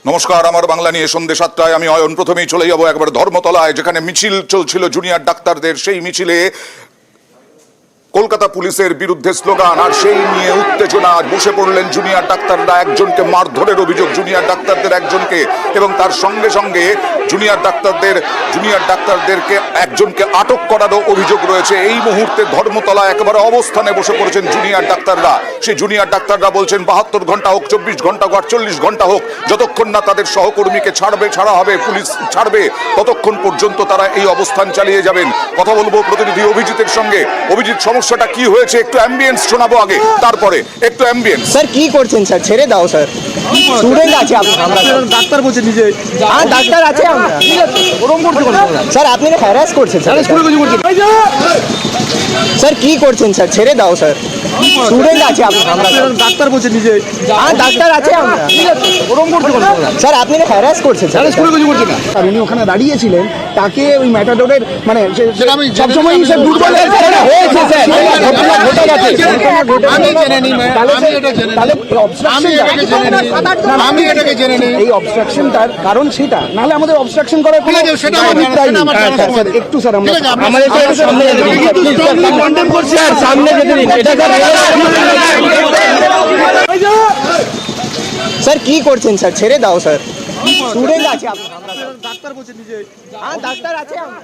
নমস্কার, আমার বাংলা নিয়ে সন্ধ্যে 7টায় আমি অয়ন। প্রথমেই চলে যাব একবার ধর্মতলায়, যেখানে মিছিল চলছিল জুনিয়র ডাক্তারদের। সেই মিছিলে কলকাতা পুলিশের বিরুদ্ধে স্লোগান, আর সেই নিয়ে উত্তেজনা। বসে পড়লেন জুনিয়র ডাক্তাররা। একজনকে মারধরের অভিযোগ জুনিয়র ডাক্তারদের একজনকে, এবং তার সঙ্গে সঙ্গে জুনিয়র ডাক্তারদেরকে একজনকে আটক করারও অভিযোগ রয়েছে। এই মুহূর্তে ধর্মতলা একেবারে অবস্থানে বসে পড়েছেন জুনিয়র ডাক্তাররা। সেই জুনিয়র ডাক্তাররা বলছেন 72 ঘন্টা হোক, 24 ঘন্টা হোক, 48 ঘন্টা হোক, যতক্ষণ না তাদের সহকর্মীকে ছাড়া হবে, পুলিশ ছাড়বে, ততক্ষণ পর্যন্ত তারা এই অবস্থান চালিয়ে যাবেন। কথা বলবো প্রতিনিধি অভিজিতের সঙ্গে। অভিজিৎ, সমস্যাটা কি হয়েছে? একটু অ্যাম্বিয়েন্স শোনাবো আগে, তারপরে একটু অ্যাম্বিয়েন্স। স্যার কি করছেন স্যার? ছেড়ে দাও স্যার, স্টুডেন্ট আছে আমরা। ডাক্তার বলছে নিজে। হ্যাঁ ডাক্তার আছে আমরা। স্যার আপনি হ্যারাস করছেন স্যার। স্যার কি করছেন স্যার? ছেড়ে দাও স্যার, স্টুডেন্ট আছে আমরা। ডাক্তার বলছে নিজে। হ্যাঁ ডাক্তার আছে আমরা। স্যার আপনি হ্যারাস করছেন স্যার। আর উনি ওখানে দাঁড়িয়েছিলেন, তাকে ওই ম্যাটাডোরের মানে সবসময় দুর্বল হয়েছে স্যার, ঘটনা ঘটে গেছে। এই অবস্ট্রাকশনটার কারণ সেটা, নাহলে আমাদের অবস্ট্রাকশন করার কোনো অভিপ্রায় নেই। একটু স্যার আমাদের তো সামনে যেতে দিন। স্যার কি করছেন স্যার? ছেড়ে দাও স্যার, স্টুডেন্ট আছে আমরা। ডাক্তার বলছে নিজে। হ্যাঁ ডাক্তার আছে আমরা।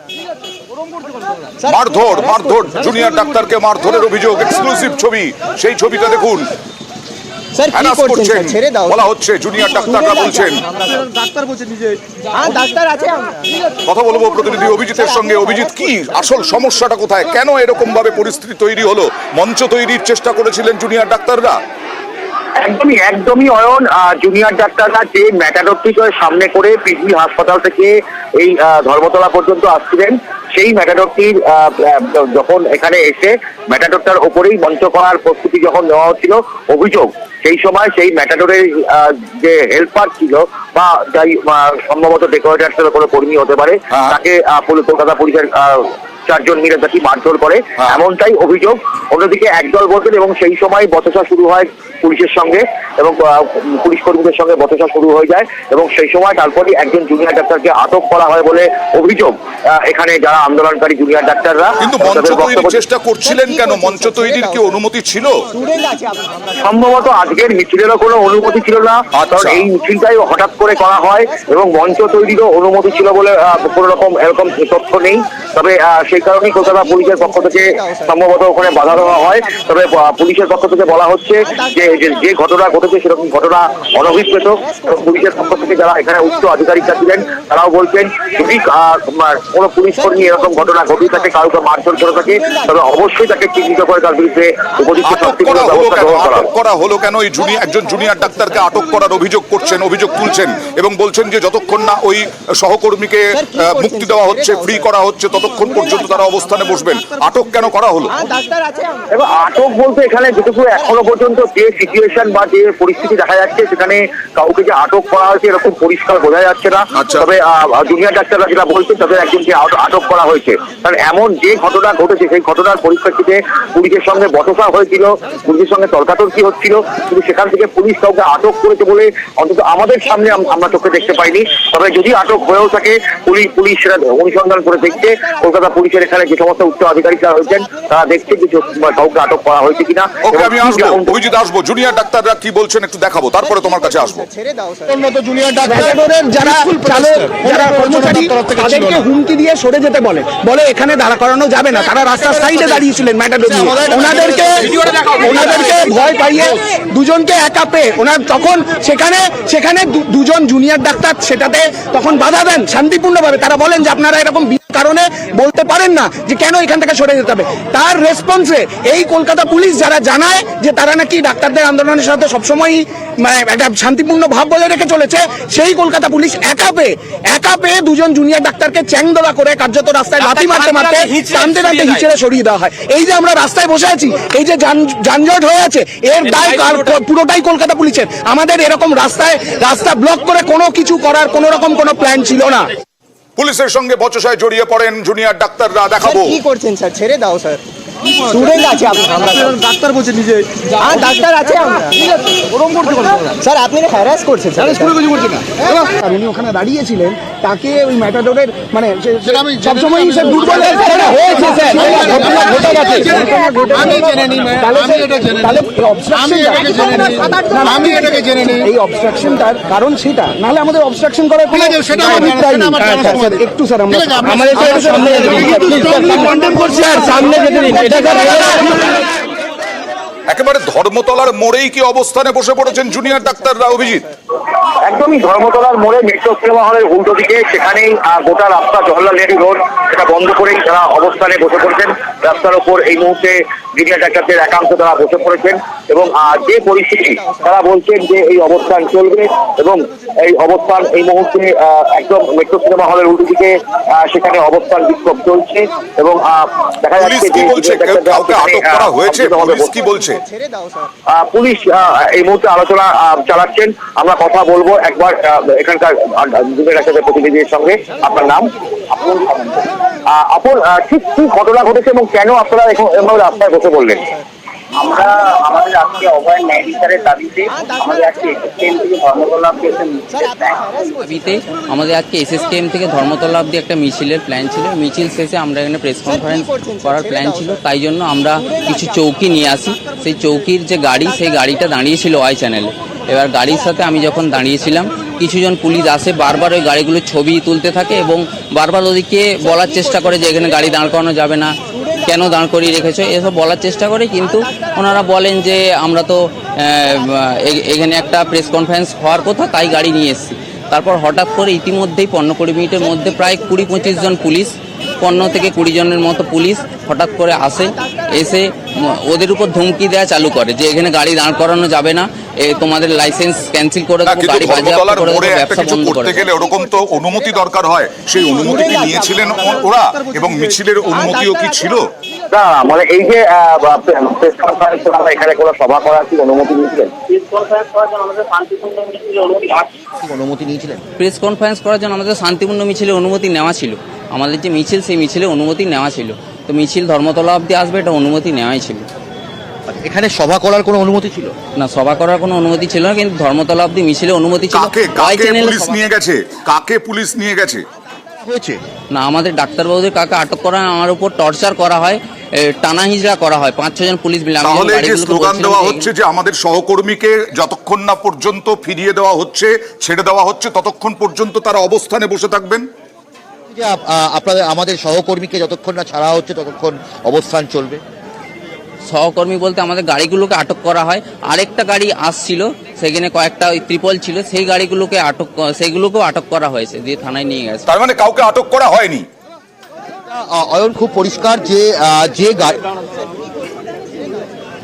মারধর জুনিয়র ডাক্তারকে মারধরের অভিযোগ, এক্সক্লুসিভ ছবি। সেই ছবিটা দেখুন। স্যার কি করছেন স্যার? ছেড়ে দাও। বলা হচ্ছে জুনিয়র ডাক্তাররা বলছেন। ডাক্তার বলছে নিজে। হ্যাঁ ডাক্তার আছে আমরা। কথা বলবো প্রতিনিধি অভিজিতের সঙ্গে। অভিজিৎ, কি আসল সমস্যাটা কোথায়? কেন এরকম ভাবে পরিস্থিতি তৈরি হলো? মঞ্চ তৈরির চেষ্টা করেছিলেন জুনিয়র ডাক্তাররা? একদমই অয়ন। জুনিয়র ডাক্তাররা যে ম্যাটাডোরটিকে সামনে করে পিজি হাসপাতাল থেকে এই ধর্মতলা পর্যন্ত আসছিলেন, সেই ম্যাটাডোরটির যখন এখানে এসে ম্যাটাডোরটার ওপরেই মঞ্চ করার প্রস্তুতি যখন নেওয়া হচ্ছিল, অভিযোগ সেই সময় সেই ম্যাটাডোরের যে হেল্পার ছিল বা যাই সম্ভবত ডেকোরেটার্সের কোনো কর্মী হতে পারে, তাকে কলকাতা পুলিশের 4 জন মিলে তাকে মারধর করে, এমনটাই অভিযোগ। অন্যদিকে একদল বলছেন, এবং সেই সময় বচসা শুরু হয় পুলিশের সঙ্গে, এবং পুলিশ কর্মীদের সঙ্গে বচসা শুরু হয়ে যায়, এবং সেই সময় তারপরে একজন জুনিয়র ডাক্তারকে আটক করা হয় বলে অভিযোগ এখানে যারা আন্দোলনকারী জুনিয়র ডাক্তাররা। কিন্তু মঞ্চ তৈরির চেষ্টা করছিলেন কেন? মঞ্চ তৈরির কি অনুমতি ছিল? সম্ভবত আজকের মিছিলেরও কোনো অনুমতি ছিল না, কারণ এই মিছিলটাই হঠাৎ করে করা হয়, এবং মঞ্চ তৈরিরও অনুমতি ছিল বলে কোনো রকম এরকম তথ্য নেই। তবে সেই কারণেই কলকাতা পুলিশের পক্ষ থেকে সম্ভবত ওখানে বাধা দেওয়া হয়। তবে পুলিশের পক্ষ থেকে বলা হচ্ছে যে ঘটনা ঘটেছে সেরকম ঘটনা অনভিপ্রেত। পুলিশের পক্ষ থেকে যারা এখানে উচ্চ আধিকারিকরা ছিলেন, তারাও বলছেন যদি কোনো পুলিশ কর্মী এরকম ঘটনা ঘটিয়ে থাকে, কাউকে মারধর করে থাকে, তবে অবশ্যই তাকে চিহ্নিত করে তার বিরুদ্ধে উপযুক্ত শাস্তিমূলক ব্যবস্থা গ্রহণ করা হলো। কেন এই একজন জুনিয়র ডাক্তারকে আটক করার অভিযোগ তুলছেন, এবং বলছেন যে যতক্ষণ না ওই সহকর্মীকে মুক্তি দেওয়া হচ্ছে, ফ্রি করা হচ্ছে, ততক্ষণ পর্যন্ত তারা অবস্থানে বসবেন। আটক কেন করা হলো? এবং আটক বলতে এখানে যেটুকু এখনো পর্যন্ত যে সিচুয়েশন বা যে পরিস্থিতি দেখা যাচ্ছে, সেখানে কাউকে যে আটক করা হয়েছে এরকম পরিষ্কার বোঝা যাচ্ছে না। তবে জুনিয়র ডাক্তাররা যেটা বলছেন, তাদের একজনকে আটক করা হয়েছে। কারণ এমন যে ঘটনা ঘটেছে, সেই ঘটনার পরিপ্রেক্ষিতে পুলিশের সঙ্গে বচসা হয়েছিল, পুলিশের সঙ্গে তর্কাতর্কি হচ্ছিল, কিন্তু সেখান থেকে পুলিশ কাউকে আটক করেছে বলে অন্তত আমাদের সামনে আমরা চোখে দেখতে পাইনি। তবে যদি আটক হয়েও থাকে, পুলিশ সেটা অনুসন্ধান করে দেখছে। কলকাতা পুলিশের এখানে যে সমস্ত উচ্চ আধিকারিকরা রয়েছেন, তারা দেখছে যে কাউকে আটক করা হয়েছে কিনা। আমি আসবো, অভিজিৎ আসবো। জুনিয়র ডাক্তাররা কি বলছেন একটু দেখাবো, তারপরে তোমার কাছে আসবো। জুনিয়র ডাক্তারের যারা চালক, যারা কর্মচারী, তাদেরকে হুমকি দিয়ে সরে যেতে বলে এখানে দাঁড়া করানো যাবে না। তারা রাস্তার সাইডে দাঁড়িয়েছিলেন ম্যাটাডোর নিয়ে। ওনাদেরকে ভয় পাইয়ে দুজনকে একা পেয়ে তখন সেখানে দুজন জুনিয়র ডাক্তার সেটাতে তখন বাধা দেন শান্তিপূর্ণভাবে। তারা বলেন যে আপনারা এরকম কারণে বলতে পারেন না যে কেন এখান থেকে সরে যেতে হবে। তার রেসপন্সে এই কলকাতা পুলিশ যারা জানায় যে তারা নাকি ডাক্তারদের আন্দোলনের সাথে সবসময় একটা শান্তিপূর্ণ ভাব বজায় রেখে চলেছে, সেই কলকাতা পুলিশ একা পেয়ে দুজন জুনিয়র ডাক্তারকে চ্যাংদোলা করে কার্যত রাস্তায় লাথি মারতে টানতে হিচড়ে সরিয়ে দেওয়া হয়। এই যে আমরা রাস্তায় বসে আছি, এই যে যানজট হয়ে আছে, এর দায় পুরোটাই কলকাতা পুলিশের। আমাদের এরকম রাস্তা ব্লক করে কোনো কিছু করার কোনো রকম কোনো প্ল্যান ছিল না। পুলিশের সঙ্গে বচসায় জড়িয়ে পড়েন জুনিয়র ডাক্তাররা। দেখাবো কি করছেন স্যার? ছেড়ে দাও স্যার, স্টুডেন্ট আছে আমরা ডাক্তার বলছে নিজে হ্যাঁ ডাক্তার আছে আমরা ওরম করতে পারবো না। স্যার আপনি হ্যারাস করছেন স্যার স্কুলে কিছু করছে না। আর উনি ওখানে দাঁড়িয়েছিলেন, তাকে ওই ম্যাটাডোরের মানে সবসময় সে দুর্বল হয়েছে স্যার ঘটনা ঘটে গেছে আমি জেনে নিই, আমি এটাকে জেনে নিই। এই অবস্ট্রাকশনটার কারণ সেটা, নাহলে আমাদের অবস্ট্রাকশন করার কোনো অভিপ্রায় নেই। স্যার একটু স্যার আমরা আমাদের তো সামনে সামনে যেতে দিন এটা একেবারে ধর্মতলার মোড়েই কি অবস্থানে বসে পড়েছেন জুনিয়র ডাক্তাররা অভিজিৎ? একদমই ধর্মতলার মোড়ে মেট্রো সিনেমা হলের উল্টো দিকে, সেখানেই গোটা রাস্তা জওহরলাল নেহরু রোড সেটা বন্ধ করেই তারা অবস্থানে বসে পড়েছেন। রাস্তার ওপর এই মুহূর্তে জুনিয়র ডাক্তারদের একাংশ তারা বসে পড়েছেন এবং যে পরিস্থিতি তারা বলছেন যে এই অবস্থান চলবে এবং এই অবস্থান এই মুহূর্তে একদম মেট্রো সিনেমা হলের উল্টো দিকে সেখানে অবস্থান বিক্ষোভ চলছে এবং দেখা পুলিশ যাচ্ছে কি যে বলছে? কাউকে আটক করা হয়েছে? পুলিশ কি বলছে? ছেড়ে দাও স্যার পুলিশ এই মুহূর্তে আলোচনা চালাচ্ছেন। আমরা কথা বলবো একবার এখানকার জুনিয়র ডাক্তারদের প্রতিনিধির সঙ্গে। আপনার নাম? আপন ঠিক কি ঘটনা ঘটেছে এবং কেন আপনারা এভাবে রাস্তায় বসে বললেন? আমরা আমাদের আজকে অভয় ন্যায় বিচারের দাবিতে আমাদের আজকে এসএসকেএম থেকে ধর্মতলা অব্দি একটা দাবিতে আমাদের আজকে এসএসকেএম থেকে ধর্মতলা অব্দি একটা মিছিলের প্ল্যান ছিল। মিছিল শেষে আমরা এখানে প্রেস কনফারেন্স করার প্ল্যান ছিল, তাই জন্য আমরা কিছু চৌকি নিয়ে আসি। সেই চৌকির যে গাড়ি, সেই গাড়িটা দাঁড়িয়েছিল ওয়াই চ্যানেলে। এবার গাড়ির সাথে আমি যখন দাঁড়িয়েছিলাম, কিছুজন পুলিশ আসে, বারবার ওই গাড়িগুলোর ছবি তুলতে থাকে এবং বারবার ওদিকে বলার চেষ্টা করে যে এখানে গাড়ি দাঁড় করানো যাবে না, কেন দাঁড় করিয়ে রেখেছো, এসব বলার চেষ্টা করে। কিন্তু ওনারা বলেন যে আমরা তো এখানে একটা প্রেস কনফারেন্স হওয়ার কথা, তাই গাড়ি নিয়ে এসেছি। তারপর হঠাৎ করে ইতিমধ্যেই 15-20 মিনিটের মধ্যে প্রায় 20-25 জন পুলিশ, 15 থেকে 20 জনের মতো পুলিশ হঠাৎ করে আসে, এসে ওদের উপর ধমকি দেওয়া চালু করে যে এখানে গাড়ি দাঁড় করানো যাবে না, তোমাদের লাইসেন্স ক্যান্সেল করে দেবো, গাড়ি বাজেয়াপ্ত করে দেবো, ব্যবসা বন্ধ করে দেবো। ওরকম তো অনুমতি দরকার হয়, সেই অনুমতি কি নিয়েছিলেন ওরা এবং মিছিলের অনুমতিও কি ছিল? না মানে এই যে প্রেস কনফারেন্স আমরা এখানে কোনো সভা করার কি অনুমতি নিয়েছিলেন? অনুমতি নিয়েছিলেন। প্রেস কনফারেন্স করার জন্য আমাদের শান্তিপূর্ণ মিছিলের অনুমতি নেওয়া ছিল। আমাদের যে মিছিল, সেই মিছিলে অনুমতি নেওয়া ছিল। তো মিছিল ধর্মতলা অব্দি আসবে, এটা অনুমতি নেওয়াই ছিল। এখানে সভা করার কোনো অনুমতি ছিল না, সভা করার কোনো অনুমতি ছিল না, কিন্তু ধর্মতলা অব্দি মিছিলে অনুমতি ছিল। কাকে পুলিশ নিয়ে গেছে? কাকে পুলিশ নিয়ে গেছে? হয়েছে না, আমাদের ডাক্তারবাবুদের কাকে আটক করা হয়, আমার উপর টর্চার করা হয়, টানা হিজড়া করা হয় 5-6 জন পুলিশ মিলে। তাহলে যে স্লোগান দেওয়া হচ্ছে যে আমাদের সহকর্মীকে যতক্ষণ না পর্যন্ত ফিরিয়ে দেওয়া হচ্ছে, ছেড়ে দেওয়া হচ্ছে, ততক্ষণ পর্যন্ত তারা অবস্থানে বসে থাকবেন। যে আপনাদের আমাদের সহকর্মীকে যতক্ষণ না ছাড়া হচ্ছে ততক্ষণ অবস্থান চলবে। সহকর্মী বলতে আমাদের গাড়িগুলোকে আটক করা হয়। আরেকটা গাড়ি আসছিল, সেখানে কয়েকটা ওই ত্রিপল ছিল, সেই গাড়িগুলোকে সেইগুলোকেও আটক করা হয়েছে, দিয়ে থানায় নিয়ে গেছে। তার মানে কাউকে আটক করা হয়নি। অয়ন, খুব পরিষ্কার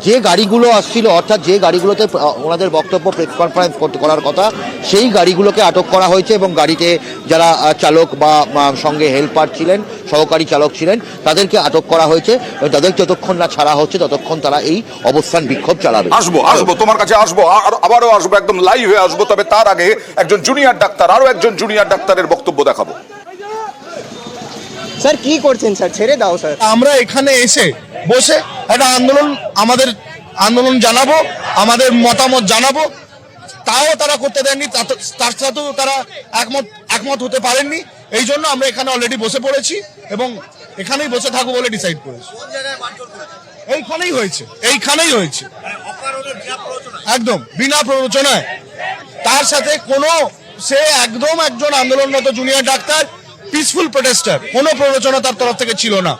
যে গাড়িগুলো আসছিল, অর্থাৎ যে গাড়িগুলোতে ওনাদের বক্তব্য প্রেস কনফারেন্স করার কথা, সেই গাড়িগুলোকে আটক করা হয়েছে এবং গাড়িতে যারা চালক বা সঙ্গে হেল্পার ছিলেন, সহকারী চালক ছিলেন, তাদেরকে আটক করা হয়েছে। তাদের যতক্ষণ না ছাড়া হচ্ছে ততক্ষণ তারা এই অবস্থান বিক্ষোভ চালাবে। আসবো তোমার কাছে, আসবো, আবারও আসবো, একদম লাইভ হয়ে আসবো। তবে তার আগে একজন জুনিয়র ডাক্তার, আরো একজন জুনিয়র ডাক্তারের বক্তব্য দেখাবো। স্যার কি করছেন স্যার? ছেড়ে দাও স্যার। আমরা এখানে এসে বসে একটা আন্দোলন জানাবো, আমাদের মতামত জানাবো, তাও তারা করতে দেননি, তার সাথেও তারা একমত হতে পারেননি। এই জন্য আমরা এখানে অলরেডি বসে পড়েছি এবং এখানেই বসে থাকবো বলে ডিসাইড করেছি। এইখানেই হয়েছে একদম বিনা প্ররোচনায়। তার সাথে সে একদম একজন আন্দোলনরত জুনিয়র ডাক্তার, পিসফুল প্রোটেস্টার, কোনো প্ররোচনা তার তরফ থেকে ছিল না।